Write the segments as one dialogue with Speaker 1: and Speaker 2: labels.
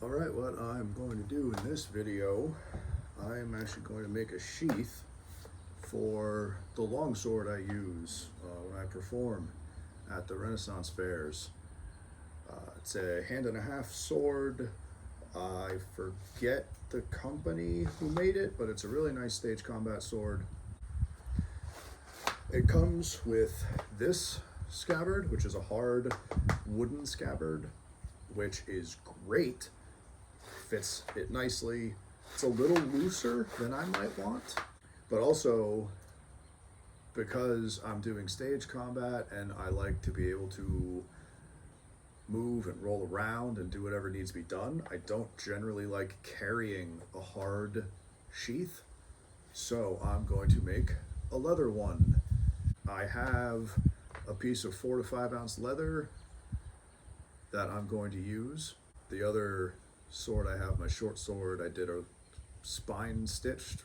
Speaker 1: Alright, what I'm going to do in this video, I'm actually going to make a sheath for the longsword I use when I perform at the Renaissance fairs. It's a 1.5-hand sword. I forget the company who made it, but it's a really nice stage combat sword. It comes with this scabbard, which is a hard wooden scabbard, which is great. Fits it nicely. It's a little looser than I might want, but also because I'm doing stage combat and I like to be able to move and roll around and do whatever needs to be done, I don't generally like carrying a hard sheath, so I'm going to make a leather one. I have a piece of 4 to 5 ounce leather that I'm going to use. The other sword I have, my short sword, I did a spine stitched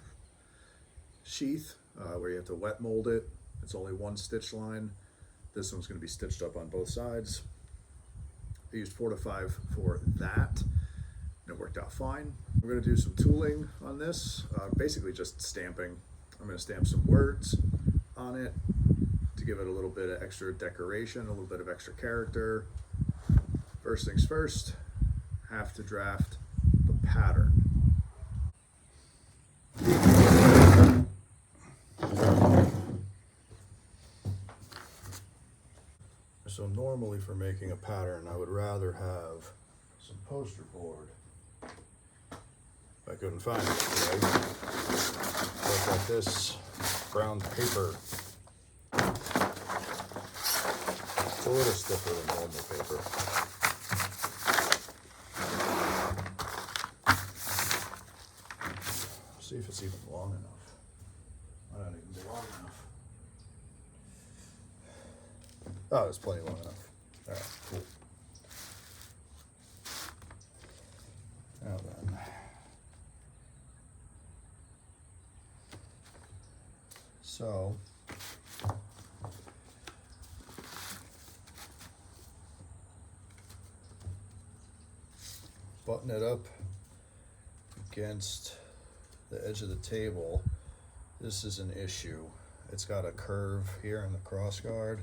Speaker 1: sheath where you have to wet mold it. It's only one stitch line. This one's going to be stitched up on both sides. I used 4 to 5 for that, and it worked out fine. We're going to do some tooling on this, basically just stamping. I'm going to stamp some words on it to give it a little bit of extra decoration, a little bit of extra character. First things first, have to draft the pattern. So normally for making a pattern, I would rather have some poster board. If I couldn't find it today, I've got this brown paper. It's a little stiffer than normal paper. See if it's even long enough. Might not even be long enough. Oh, it's plenty long enough. All right, cool. Now then, so button it up against the edge of the table. This is an issue. It's got a curve here in the cross guard,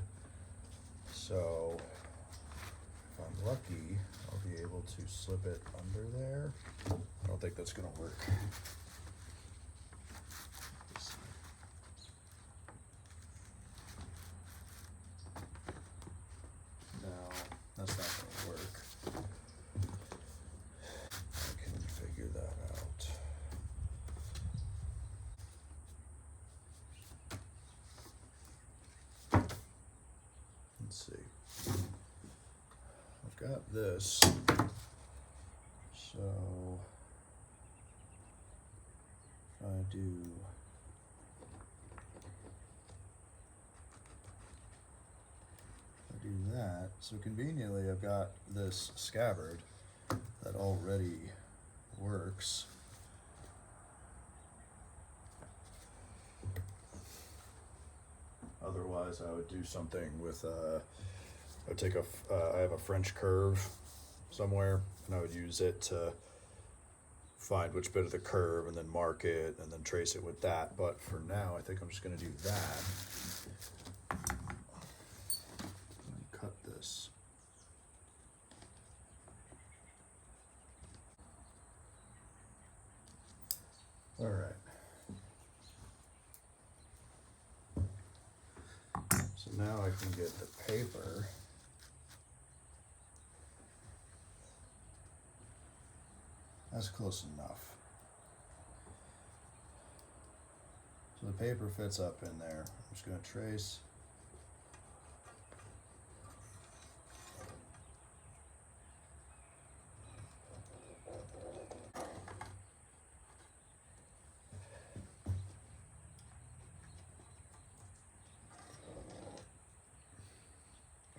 Speaker 1: so if I'm lucky, I'll be able to slip it under there. I don't think that's gonna work. No, that's not gonna work. I can figure that out. Let's see. I've got this, so if I do that, so conveniently I've got this scabbard that already works. Otherwise I would do something with I'd take I have a French curve somewhere, and I would use it to find which bit of the curve and then mark it and then trace it with that. But for now, I think I'm just going to do that. And cut this. All right. So now I can get the paper. That's close enough. So the paper fits up in there. I'm just going to trace.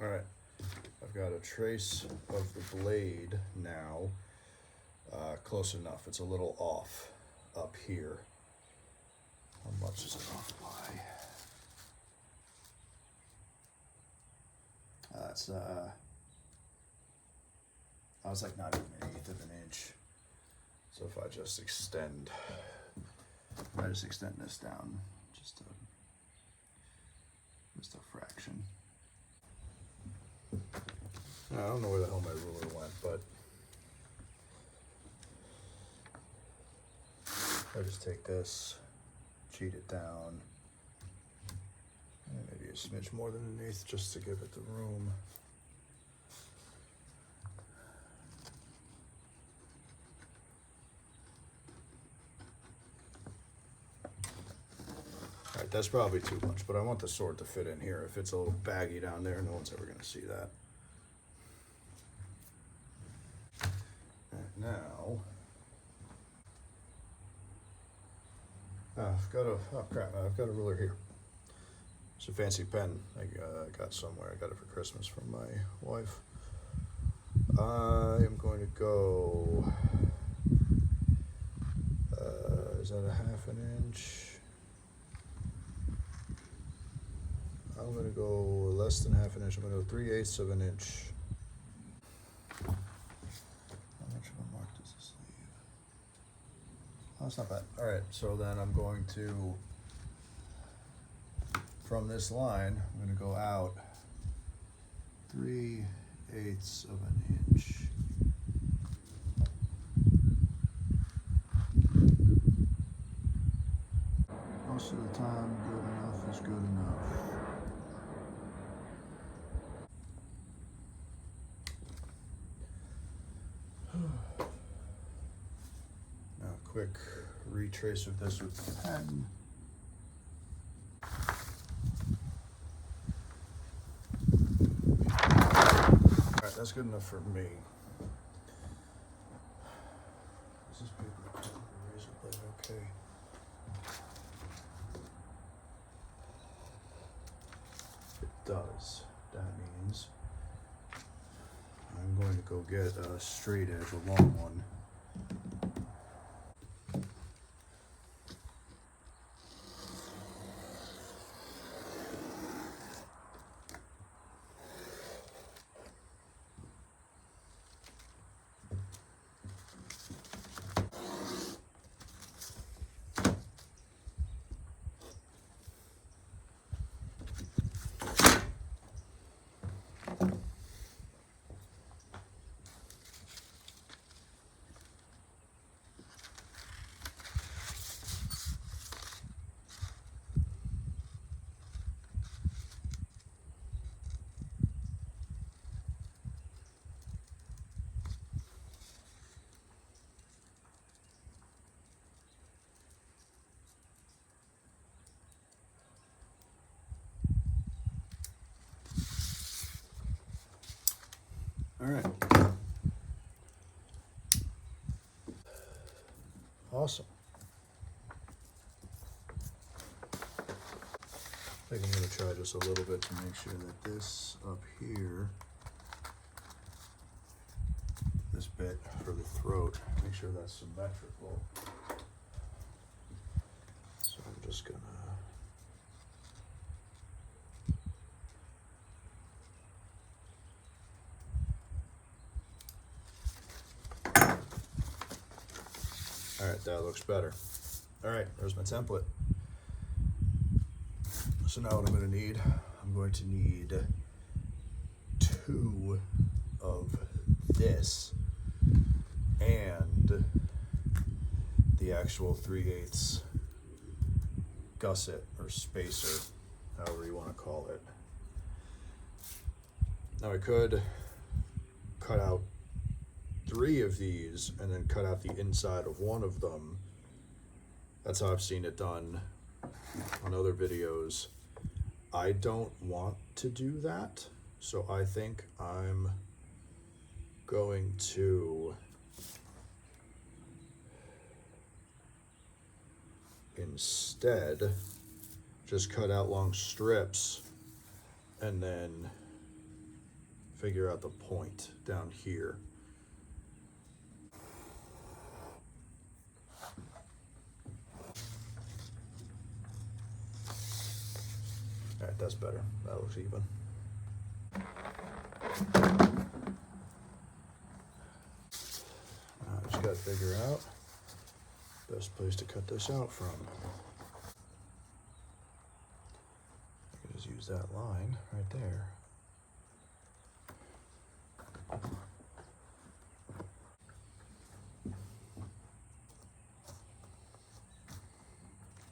Speaker 1: All right, I've got a trace of the blade now. Close enough. It's a little off up here. How much is it off by? That's I was like not even 1/8 of an inch. So if I just extend this down just a fraction. I don't know where the hell my ruler went, but I just take this, cheat it down, and maybe a smidge more than 1/8 just to give it the room. All right, that's probably too much, but I want the sword to fit in here. If it's a little baggy down there, no one's ever going to see that. And now, I've got a ruler here. It's a fancy pen I got somewhere. I got it for Christmas from my wife. I am going to go, is that a 1/2 inch? I'm going to go less than 1/2 inch. I'm going to go 3/8 of an inch. How much of a mark does this leave? Oh, that's not bad. All right, so then I'm going to, from this line, I'm going to go out 3/8 of an inch. Most of the time, good enough is good enough. Now, quick retrace of this with the pen. All right, that's good enough for me. Is this paper razor blade okay? It does. That means I'm going to go get a straight edge, a long one. All right. Awesome. I think I'm going to try just a little bit to make sure that this up here, this bit for the throat, make sure that's symmetrical. So I'm just going to all right, that looks better. All right, there's my template. So now what I'm going to need, I'm going to need 2 of this and the actual 3/8 gusset or spacer, however you want to call it. Now I could cut out 3 of these and then cut out the inside of one of them. That's how I've seen it done on other videos. I don't want to do that, so I think I'm going to instead just cut out long strips and then figure out the point down here. All right, that's better. That looks even. figure out best place to cut this out from. I can just use that line right there.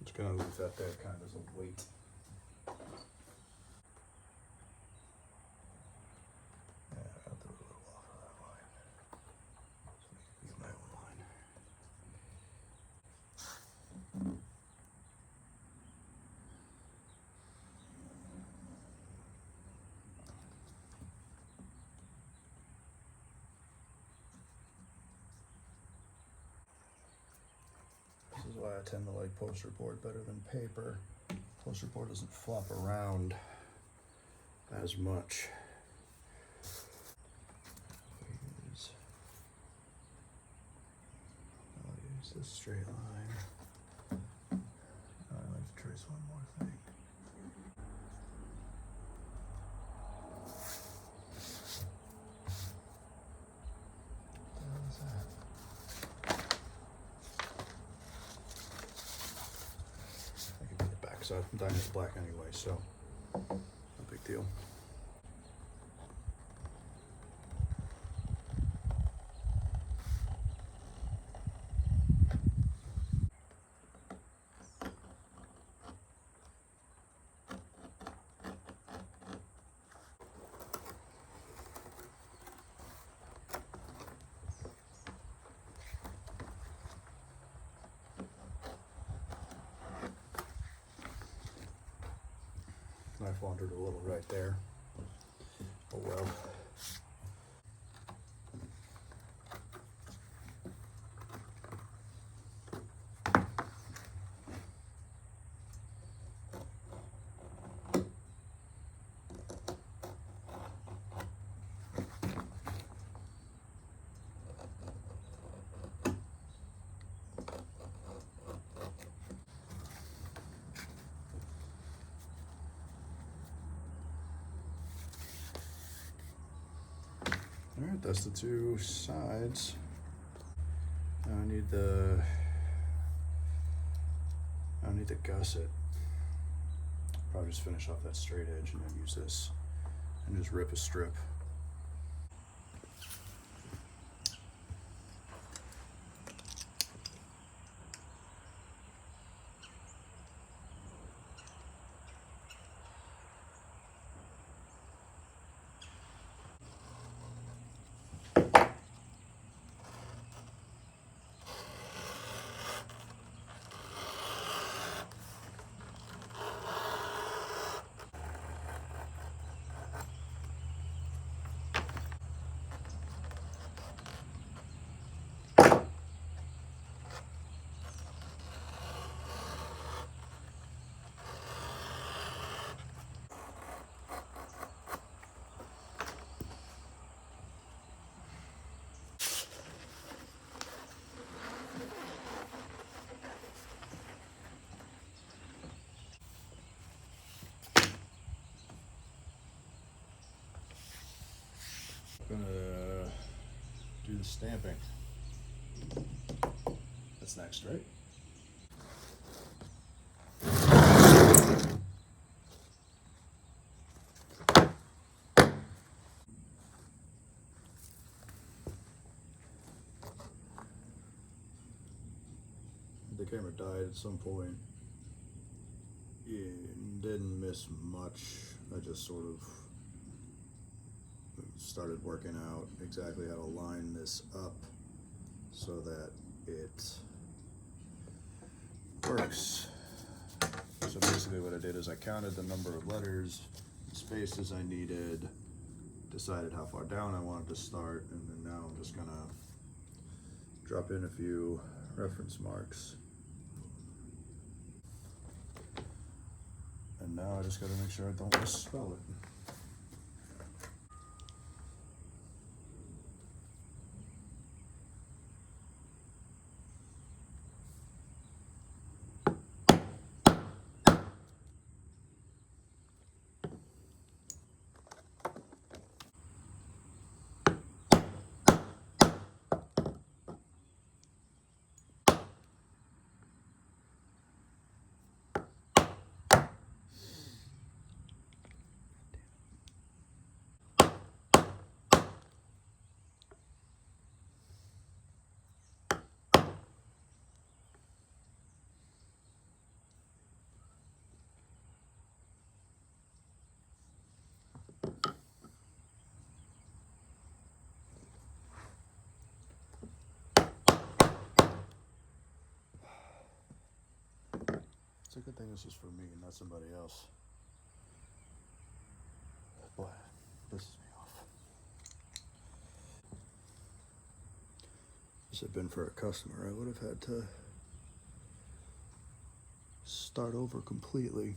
Speaker 1: Just gonna leave that there kind of as a weight. This is why I tend to like poster board better than paper. Poster board doesn't flop around as much. I'll use this straight line. I'd like to trace one more thing. What is that? So I'm dyeing this black anyway, so no big deal. Knife wandered a little right there. Oh well. All right, that's the two sides. Now I need the gusset. Probably just finish off that straight edge and then use this and just rip a strip. Gonna do the stamping. That's next, right? The camera died at some point. It didn't miss much. I just sort of started working out exactly how to line this up so that it works. So basically what I did is I counted the number of letters, spaces I needed, decided how far down I wanted to start, and then now I'm just gonna drop in a few reference marks. And now I just gotta make sure I don't misspell it. Good thing this is for me and not somebody else. Boy, pisses me off. If this had been for a customer, I would have had to start over completely.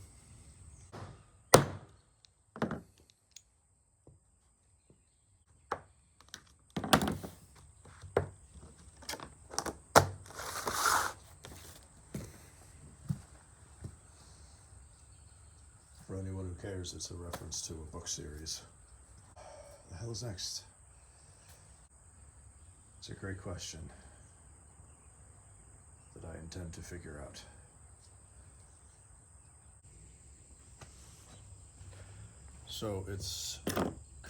Speaker 1: For anyone who cares, it's a reference to a book series. The hell is next? It's a great question that I intend to figure out. So it's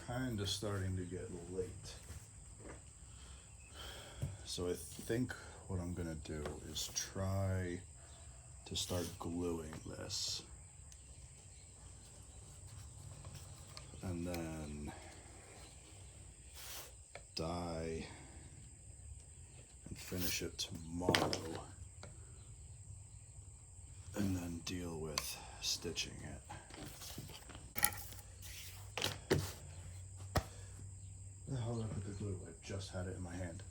Speaker 1: kind of starting to get late. So I think what I'm gonna do is try to start gluing this. And then dye and finish it tomorrow. And then deal with stitching it. The hell did I put the glue? I just had it in my hand.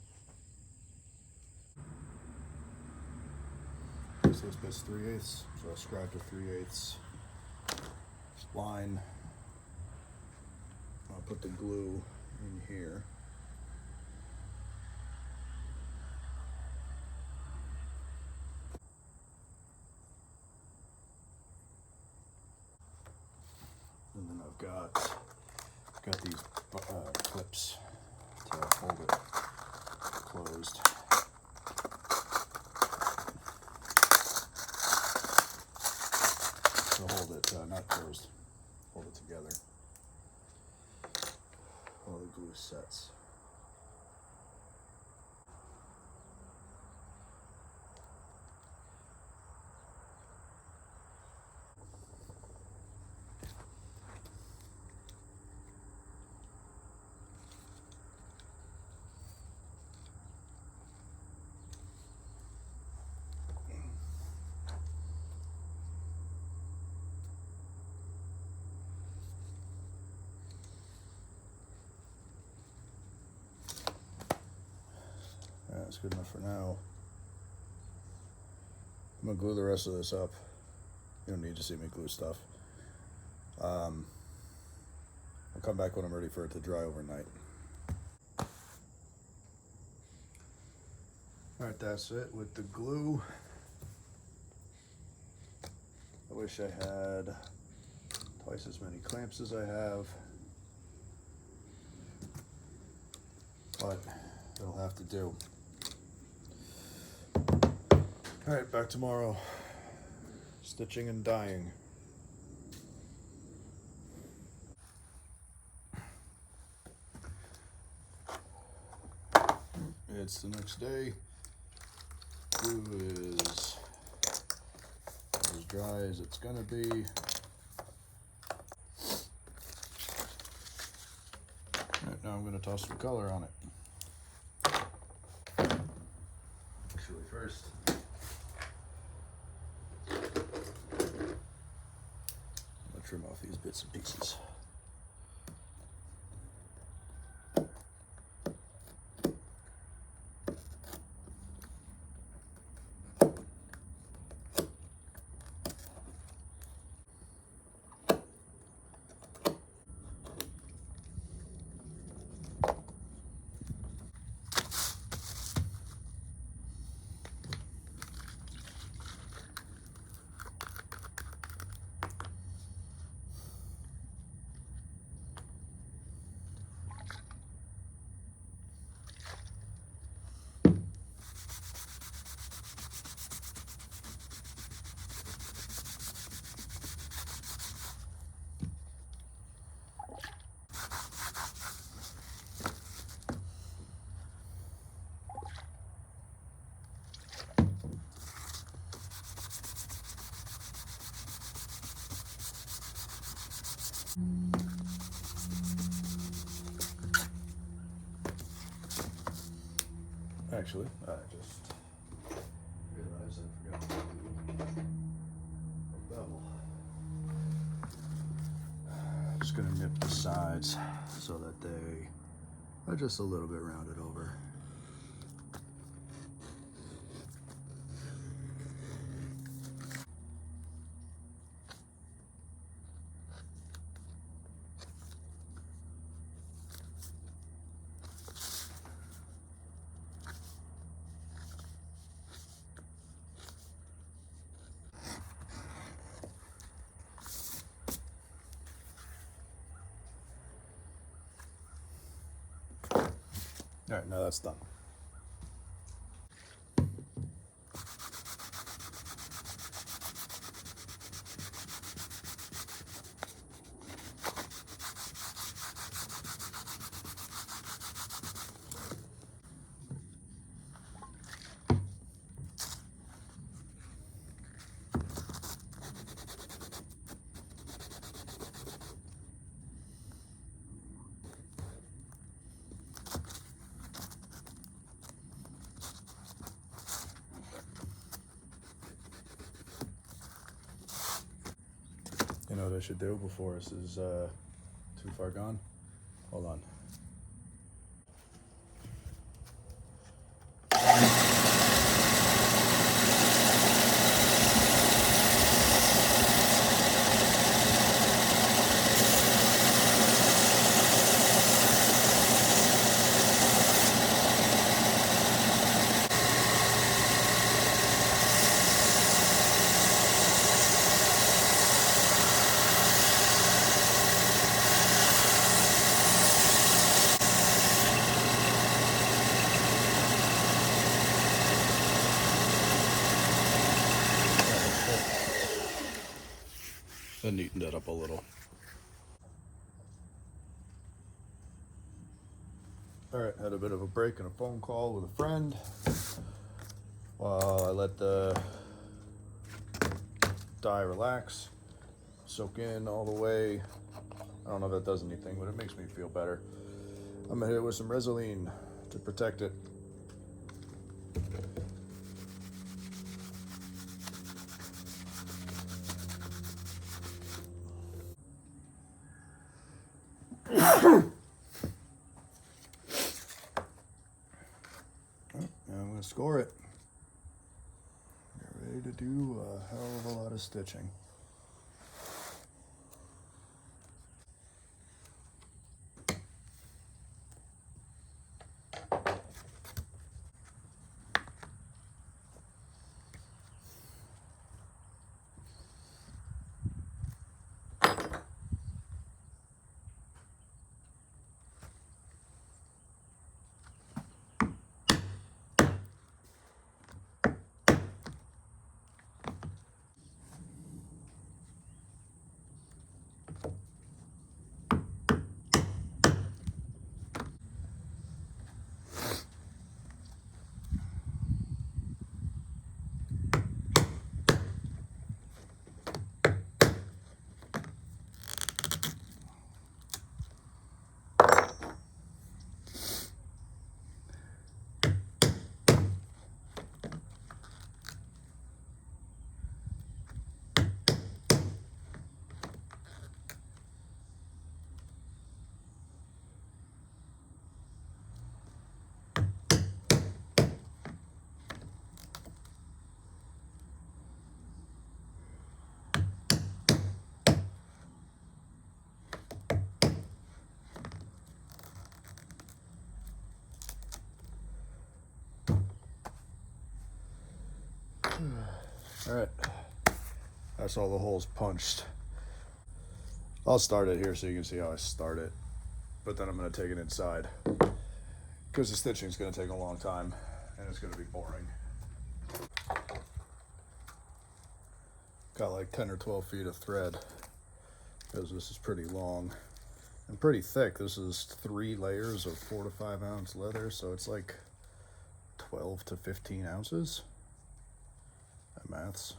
Speaker 1: So this bit's 3/8, so I scribed a 3/8 line. I'll put the glue in here. And then I've got these clips to hold it closed. So hold it, not closed, hold it together while the glue sets. That's good enough for now. I'm gonna glue the rest of this up. You don't need to see me glue stuff. I'll come back when I'm ready for it to dry overnight. All right, that's it with the glue. I wish I had twice as many clamps as I have, but it'll have to do. All right, back tomorrow. Stitching and dyeing. It's the next day. Glue is as dry as it's gonna be. All right, now I'm gonna toss some color on it. Actually, first, trim off these bits and pieces. Actually, I just realized I forgot to do so that they are just a little bit rounded over. All right, now that's done. You know what I should do before this is too far gone? Hold on. I neatened it up a little. All right, had a bit of a break and a phone call with a friend while I let the dye relax, soak in all the way. I don't know if that does anything, but it makes me feel better. I'm gonna hit it with some Resolene to protect it. I'm gonna score it. Get ready to do a hell of a lot of stitching. All right, that's all the holes punched. I'll start it here so you can see how I start it, but then I'm going to take it inside because the stitching is going to take a long time and it's going to be boring. Got like 10 or 12 feet of thread because this is pretty long and pretty thick. This is 3 layers of 4 to 5 ounce leather, so it's like 12 to 15 ounces. That maths.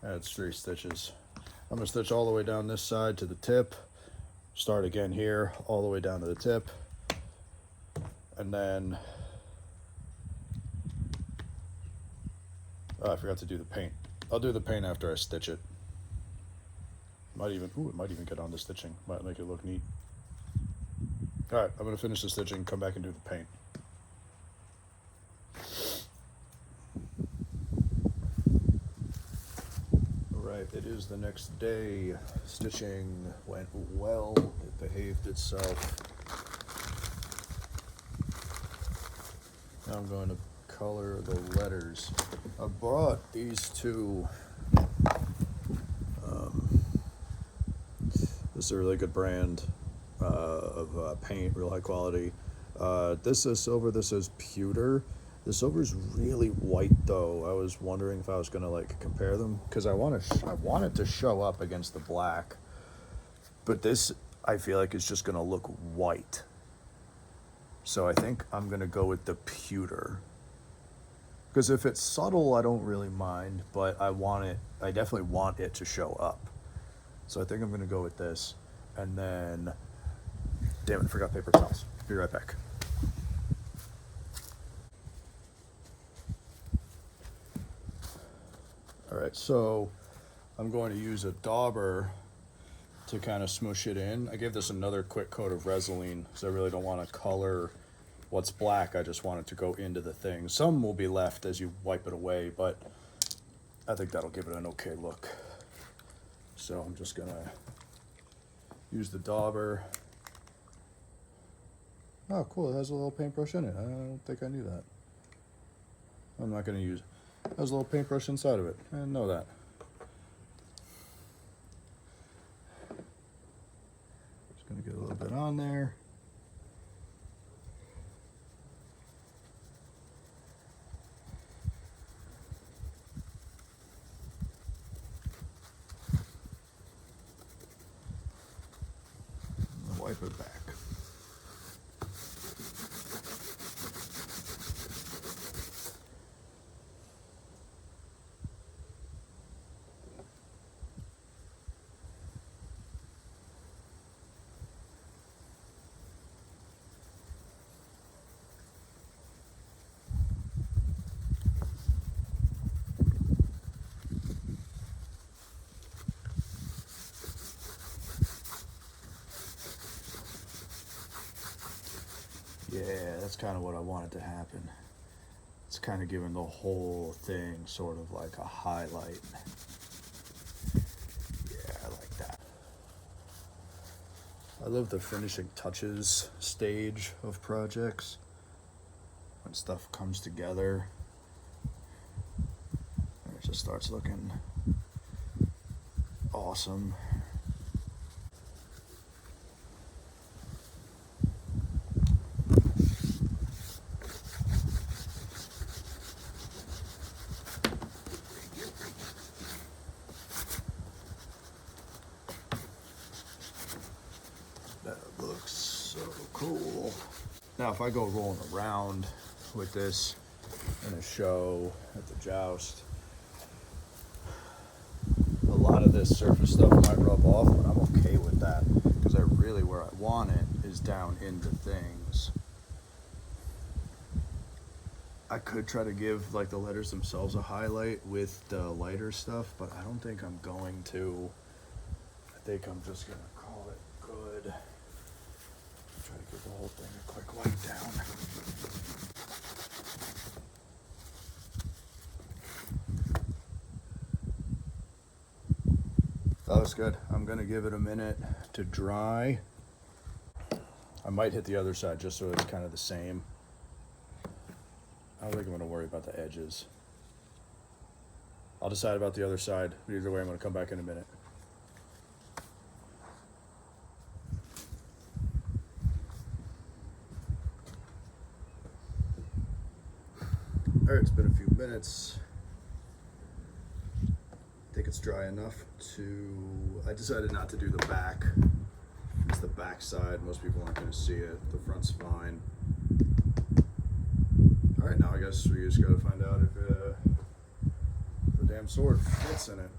Speaker 1: That's 3 stitches. I'm gonna stitch all the way down this side to the tip, start again here, all the way down to the tip, and then, oh, I forgot to do the paint. I'll do the paint after I stitch it. Might even, ooh, it might even get on the stitching. Might make it look neat. All right, I'm gonna finish the stitching, come back and do the paint. It is the next day. Stitching went well, it behaved itself. Now I'm going to color the letters. I brought these two. This is a really good brand of paint, real high quality. This is silver, this is pewter. The silver is really white though. I was wondering if I was gonna like compare them because I want it to show up against the black, but this I feel like is just gonna look white. So I think I'm gonna go with the pewter because if it's subtle, I don't really mind, but I definitely want it to show up. So I think I'm gonna go with this, and then, damn it, I forgot paper towels. Be right back. All right, so I'm going to use a dauber to kind of smoosh it in. I gave this another quick coat of Resolene because I really don't want to color what's black. I just want it to go into the thing. Some will be left as you wipe it away, but I think that'll give it an okay look. So I'm just gonna use the dauber. Oh, cool, it has a little paintbrush in it. I don't think I knew that. I'm not gonna use it. There's a little paintbrush inside of it. I didn't know that. Just gonna get a little bit on there. Wipe it back. Yeah, that's kind of what I wanted to happen. It's kind of giving the whole thing sort of like a highlight. Yeah, I like that. I love the finishing touches stage of projects. When stuff comes together, and it just starts looking awesome. Cool. Now if I go rolling around with this in a show at the joust, a lot of this surface stuff might rub off, but I'm okay with that because where I want it is down into things. I could try to give like the letters themselves a highlight with the lighter stuff, but I don't think I'm going to. I think I'm just gonna call it good. Try to give the whole thing a quick wipe down. That looks good. I'm gonna give it a minute to dry. I might hit the other side just so it's kind of the same. I don't think I'm gonna worry about the edges. I'll decide about the other side, but either way I'm gonna come back in a minute. All right, it's been a few minutes. I think it's dry enough to, I decided not to do the back. It's the back side, most people aren't gonna see it. The front's fine. All right, now I guess we just gotta find out if the damn sword fits in it.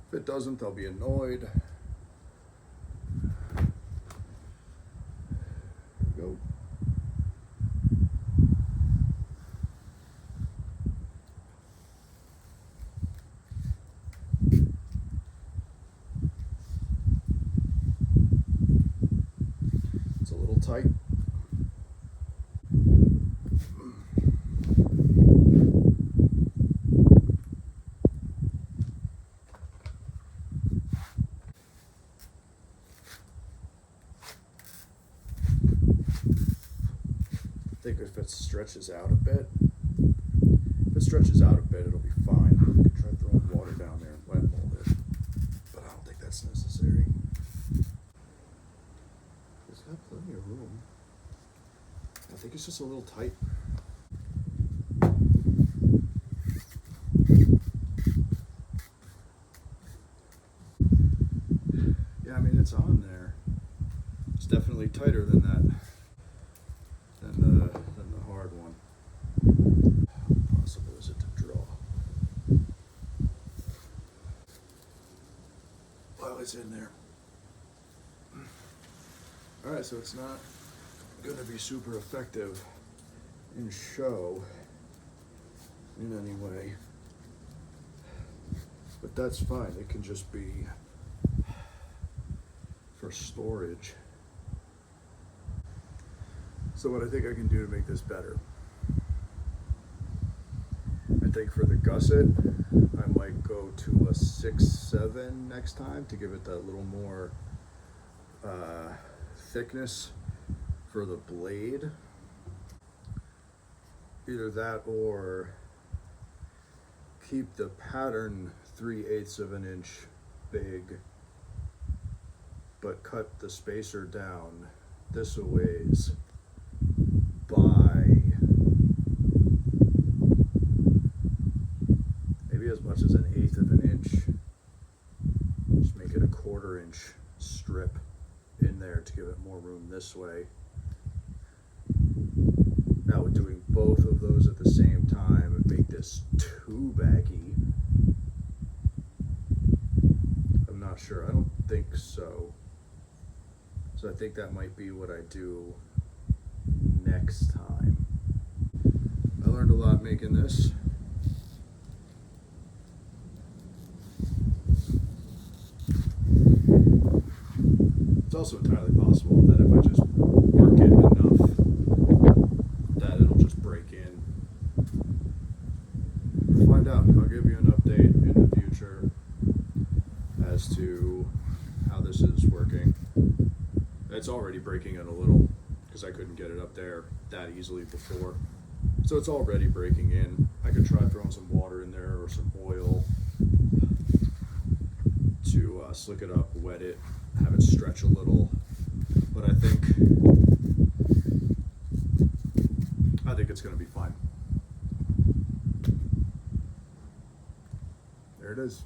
Speaker 1: If it doesn't, they'll be annoyed. There we go. It's a little tight. I think if it stretches out a bit, it'll be fine. I could try throwing water down there and wet mold it, but I don't think that's necessary. It's got plenty of room. I think it's just a little tight. Yeah, I mean, it's on there. It's definitely tighter than that. Than the hard one. How possible is it to draw? Well, it's in there. Alright, so it's not going to be super effective in show in any way. But that's fine. It can just be for storage. So what I think I can do to make this better, I think for the gusset, I might go to a 6-7 next time to give it that little more thickness for the blade. Either that or keep the pattern 3/8 of an inch big, but cut the spacer down this a ways by maybe as much as an 1/8 of an inch. Just make it a 1/4 inch strip in there to give it more room this way. Now with doing both of those at the same time and make this too baggy, I'm not sure. I don't think so. So I think that might be what I do next time. I learned a lot making this. It's also entirely possible that if I just work it enough, that it'll just break in. We'll find out. I'll give you an update in the future as to how this is working. It's already breaking in a little because I couldn't get it up there that easily before. So it's already breaking in. I could try throwing some water in there or some oil to slick it up, wet it, have it stretch a little. But I think it's going to be fine. There it is.